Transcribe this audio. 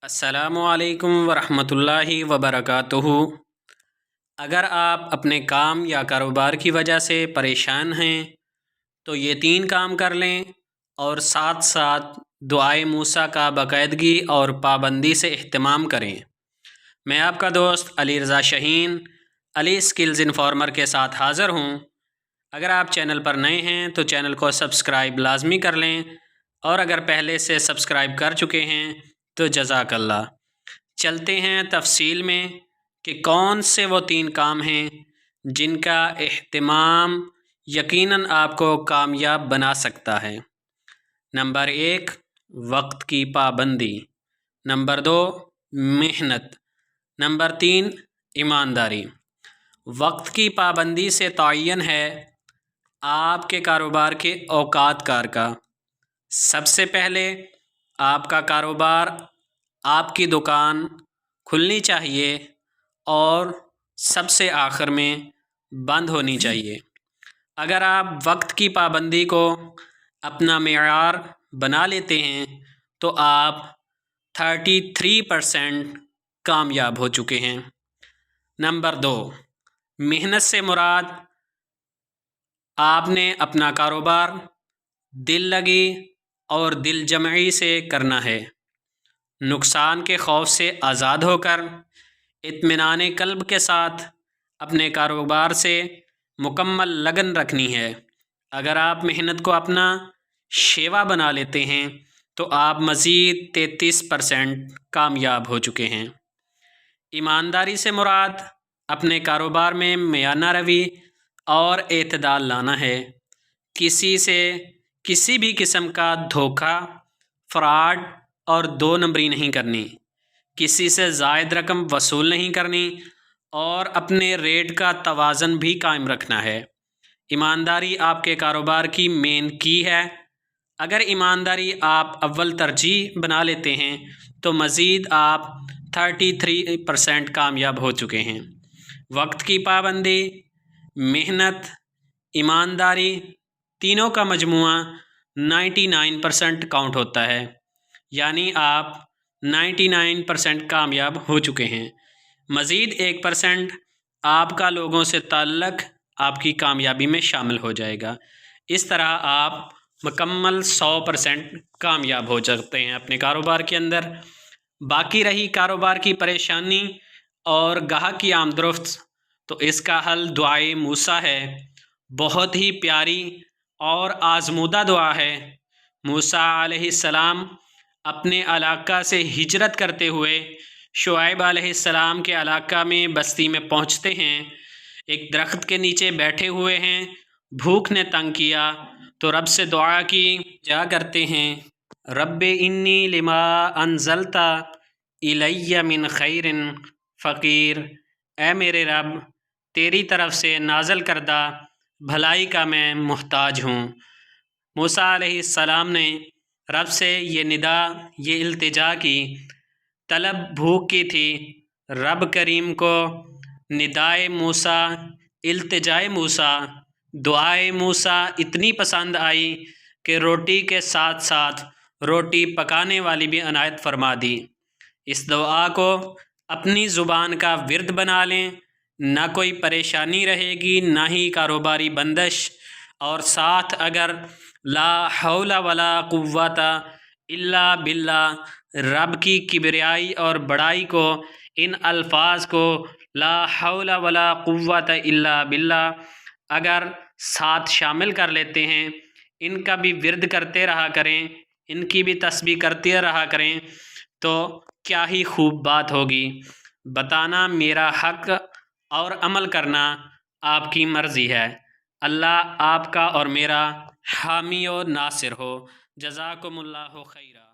السلام علیکم ورحمۃ اللہ وبرکاتہ۔ اگر آپ اپنے کام یا کاروبار کی وجہ سے پریشان ہیں تو یہ 3 کام کر لیں اور ساتھ ساتھ دعائے موسیٰ کا باقاعدگی اور پابندی سے اہتمام کریں۔ میں آپ کا دوست علی رضا شاہین علی اسکلز انفارمر کے ساتھ حاضر ہوں۔ اگر آپ چینل پر نئے ہیں تو چینل کو سبسکرائب لازمی کر لیں، اور اگر پہلے سے سبسکرائب کر چکے ہیں تو جزاک اللہ۔ چلتے ہیں تفصیل میں کہ کون سے وہ 3 کام ہیں جن کا اہتمام یقیناً آپ کو کامیاب بنا سکتا ہے۔ نمبر 1، وقت کی پابندی۔ نمبر 2، محنت۔ نمبر 3، ایمانداری۔ وقت کی پابندی سے تعین ہے آپ کے کاروبار کے اوقات کار کا۔ سب سے پہلے آپ کا کاروبار، آپ کی دکان کھلنی چاہیے اور سب سے آخر میں بند ہونی چاہیے۔ اگر آپ وقت کی پابندی کو اپنا معیار بنا لیتے ہیں تو آپ 33% کامیاب ہو چکے ہیں۔ نمبر 2، محنت سے مراد آپ نے اپنا کاروبار دل لگی اور دل جمعی سے کرنا ہے۔ نقصان کے خوف سے آزاد ہو کر اطمینان قلب کے ساتھ اپنے کاروبار سے مکمل لگن رکھنی ہے۔ اگر آپ محنت کو اپنا شیوا بنا لیتے ہیں تو آپ مزید 33% کامیاب ہو چکے ہیں۔ ایمانداری سے مراد اپنے کاروبار میں میانہ روی اور اعتدال لانا ہے۔ کسی سے کسی بھی قسم کا دھوکہ، فراڈ اور 2 نمبری نہیں کرنی، کسی سے زائد رقم وصول نہیں کرنی، اور اپنے ریٹ کا توازن بھی قائم رکھنا ہے۔ ایمانداری آپ کے کاروبار کی مین کی ہے۔ اگر ایمانداری آپ اول ترجیح بنا لیتے ہیں تو مزید آپ 33% کامیاب ہو چکے ہیں۔ وقت کی پابندی، محنت، ایمانداری، تینوں کا مجموعہ 99% کاؤنٹ ہوتا ہے، یعنی آپ 99% کامیاب ہو چکے ہیں۔ مزید 1% آپ کا لوگوں سے تعلق آپ کی کامیابی میں شامل ہو جائے گا۔ اس طرح آپ مکمل 100% کامیاب ہو جاتے ہیں اپنے کاروبار کے اندر۔ باقی رہی کاروبار کی پریشانی اور گاہک کی آمد و رفت، تو اس کا حل دعائے موسیٰ ہے۔ بہت ہی پیاری اور آزمودہ دعا ہے۔ موسیٰ علیہ السلام اپنے علاقہ سے ہجرت کرتے ہوئے شعیب علیہ السلام کے علاقہ میں بستی میں پہنچتے ہیں۔ ایک درخت کے نیچے بیٹھے ہوئے ہیں، بھوک نے تنگ کیا تو رب سے دعا کی جا کرتے ہیں، رب انی لما انزلت الی من خیر فقیر۔ اے میرے رب، تیری طرف سے نازل کردہ بھلائی کا میں محتاج ہوں۔ موسیٰ علیہ السلام نے رب سے یہ ندا، یہ التجا کی، طلب بھوک کی تھی۔ رب کریم کو ندائے موسیٰ، التجائے موسیٰ، دعائے موسیٰ اتنی پسند آئی کہ روٹی کے ساتھ ساتھ روٹی پکانے والی بھی عنایت فرما دی۔ اس دعا کو اپنی زبان کا ورد بنا لیں، نہ کوئی پریشانی رہے گی، نہ ہی کاروباری بندش، اور ساتھ اگر لا حول ولا قوت الا باللہ، رب کی کبریائی اور بڑائی کو، ان الفاظ کو لا حول ولا قوت الا باللہ اگر ساتھ شامل کر لیتے ہیں، ان کا بھی ورد کرتے رہا کریں، ان کی بھی تسبیح کرتے رہا کریں، تو کیا ہی خوب بات ہوگی۔ بتانا میرا حق اور عمل کرنا آپ کی مرضی ہے۔ اللہ آپ کا اور میرا حامی و ناصر ہو۔ جزاکم اللہ خیرا۔